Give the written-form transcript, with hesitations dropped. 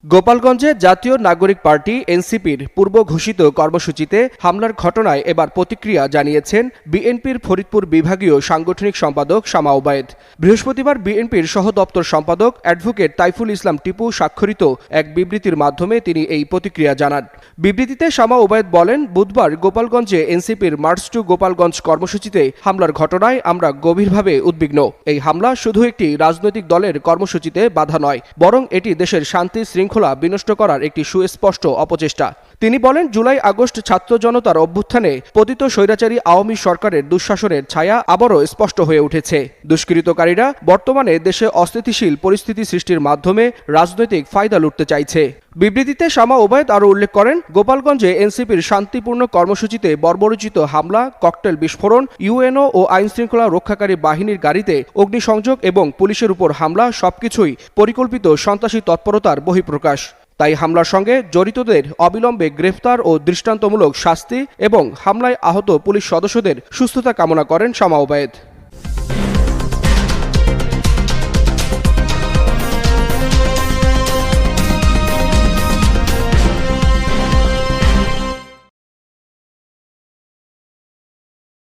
গোপালগঞ্জে জাতীয় নাগরিক পার্টি এনসিপির পূর্ব ঘোষিত কর্মসূচিতে হামলার ঘটনায় এবার প্রতিক্রিয়া জানিয়েছেন বিএনপির ফরিদপুর বিভাগীয় সাংগঠনিক সম্পাদক শামা ওবায়েদ। বৃহস্পতিবার বিএনপির সহ দপ্তর সম্পাদক অ্যাডভোকেট তাইফুল ইসলাম টিপু স্বাক্ষরিত এক বিবৃতির মাধ্যমে তিনি এই প্রতিক্রিয়া জানান। বিবৃতিতে শামা ওবায়েদ বলেন, বুধবার গোপালগঞ্জে এনসিপির মার্চ টু গোপালগঞ্জ কর্মসূচিতে হামলার ঘটনায় আমরা গভীরভাবে উদ্বিগ্ন। এই হামলা শুধু একটি রাজনৈতিক দলের কর্মসূচিতে বাধা নয়, বরং এটি দেশের শান্তি শৃঙ্খলা বিনষ্ট করার একটি সুস্পষ্ট অপচেষ্টা। তিনি বলেন, জুলাই আগস্ট ছাত্র জনতার অভ্যুত্থানে পতিত স্বৈরাচারী আওয়ামী সরকারের দুঃশাসনের ছায়া আবারও স্পষ্ট হয়ে উঠেছে। দুষ্কৃতকারীরা বর্তমানে দেশে অস্থিতিশীল পরিস্থিতি সৃষ্টির মাধ্যমে রাজনৈতিক ফায়দা লুটতে চাইছে। বিবৃতিতে শামা ওবায়েদ আরও উল্লেখ করেন, গোপালগঞ্জে এনসিপির শান্তিপূর্ণ কর্মসূচিতে বর্বরোচিত হামলা, ককটেল বিস্ফোরণ, ইউএনও ও আইনশৃঙ্খলা রক্ষাকারী বাহিনীর গাড়িতে অগ্নিসংযোগ এবং পুলিশের উপর হামলা সবকিছুই পরিকল্পিত সন্ত্রাসী তৎপরতার বহিঃপ্রকাশ। তাই হামলার সঙ্গে জড়িতদের অবিলম্বে গ্রেফতার ও দৃষ্টান্তমূলক শাস্তি এবং হামলায় আহত পুলিশ সদস্যদের সুস্থতা কামনা করেন শামা ওবায়েদ।